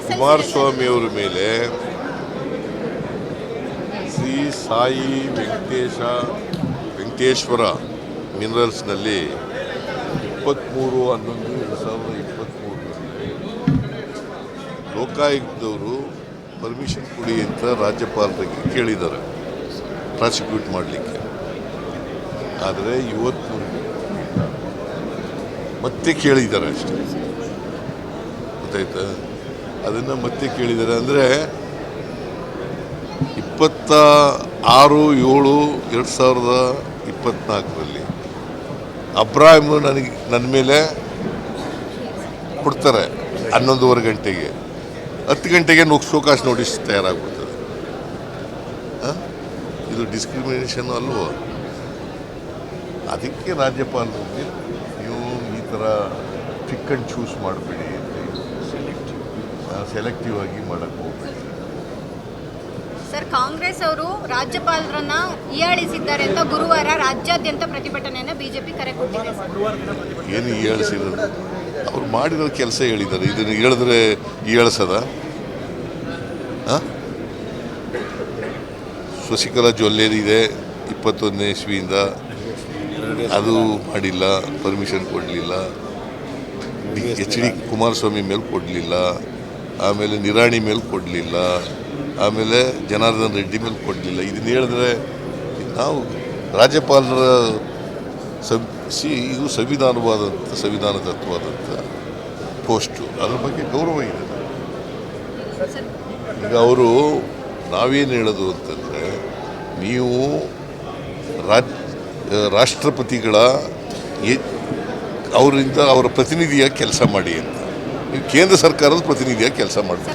ಕುಮಾರಸ್ವಾಮಿಯವರ ಮೇಲೆ ಶ್ರೀ ಸಾಯಿ ವೆಂಕಟೇಶ್ವರ ಮಿನರಲ್ಸ್ನಲ್ಲಿ 23/11/2023 ಲೋಕಾಯುಕ್ತದವರು ಪರ್ಮಿಷನ್ ಕೊಡಿ ಅಂತ ರಾಜ್ಯಪಾಲರಿಗೆ ಕೇಳಿದ್ದಾರೆ ಪ್ರಾಸಿಕ್ಯೂಟ್ ಮಾಡಲಿಕ್ಕೆ. ಆದರೆ ಇವತ್ತು ಮತ್ತೆ ಕೇಳಿದ್ದಾರೆ ಅಷ್ಟೇ, ಗೊತ್ತಾಯ್ತಾ? ಅದನ್ನು ಮತ್ತೆ ಕೇಳಿದ್ದಾರೆ ಅಂದರೆ 26/7/2024 ಅಬ್ರಾಹಿಮ್ ನನ್ನ ಮೇಲೆ ಕೊಡ್ತಾರೆ 11:15 ಗಂಟೆಗೆ. 10 ಗಂಟೆಗೆ ಶೋಕಾಸ್ ನೋಟಿಸ್ ತಯಾರಾಗ್ಬಿಡ್ತದೆ. ಇದು ಡಿಸ್ಕ್ರಿಮಿನೇಷನ್ ಅಲ್ವೋ? ಅದಕ್ಕೆ ರಾಜ್ಯಪಾಲರಿಗೆ ನೀವು ಈ ಥರ ಪಿಕ್ ಆ್ಯಂಡ್ ಚೂಸ್ ಮಾಡಬೇಡಿ, ಸೆಲೆಕ್ಟಿವ್ ಆಗಿ ಮಾಡೋಕ್ಕೆ ಹೋಗಬೇಡಿ. ಸರ್, ಕಾಂಗ್ರೆಸ್ ಅವರು ರಾಜ್ಯಪಾಲರನ್ನ ಹೀಯಾಳಿಸಿದ್ದಾರೆ ಅಂತ ಗುರುವಾರ ರಾಜ್ಯಾದ್ಯಂತ ಪ್ರತಿಭಟನೆಯನ್ನು ಬಿಜೆಪಿ ಕರೆ ಕೊಟ್ಟಿದೆ. ಏನು ಹೀಯಾಳಿಸಿರೋದು? ಅವ್ರು ಮಾಡಿರೋ ಕೆಲಸ ಹೇಳಿದ್ದಾರೆ. ಇದನ್ನು ಹೇಳಿದ್ರೆ ಹೀಯಾಳಿಸದ? ಶಶಿಕಲಾ ಜೊಲ್ಲೆನಿದೆ 21ನೇ ಇಸ್ವಿಯಿಂದ, ಅದು ಮಾಡಿಲ್ಲ, ಪರ್ಮಿಷನ್ ಕೊಡಲಿಲ್ಲ. HD ಕುಮಾರಸ್ವಾಮಿ ಮೇಲೆ ಕೊಡಲಿಲ್ಲ, ಆಮೇಲೆ ನಿರಾಣಿ ಮೇಲೆ ಕೊಡಲಿಲ್ಲ, ಆಮೇಲೆ ಜನಾರ್ದನ್ ರೆಡ್ಡಿ ಮೇಲೆ ಕೊಡಲಿಲ್ಲ. ಇದನ್ನು ಹೇಳಿದ್ರೆ ನಾವು ರಾಜ್ಯಪಾಲರ ಇದು ಸಂವಿಧಾನದತ್ವಾದಂಥ ಪೋಸ್ಟು, ಅದ್ರ ಬಗ್ಗೆ ಗೌರವ ಇದೆ. ಈಗ ಅವರು ನಾವೇನು ಹೇಳೋದು ಅಂತಂದರೆ, ನೀವು ರಾಷ್ಟ್ರಪತಿಗಳ ಅವರಿಂದ ಅವರ ಪ್ರತಿನಿಧಿಯಾಗಿ ಕೆಲಸ ಮಾಡಿ ಅಂತ. ನೀವು ಕೇಂದ್ರ ಸರ್ಕಾರದ ಪ್ರತಿನಿಧಿಯಾಗಿ ಕೆಲಸ ಮಾಡ್ತೀವಿ.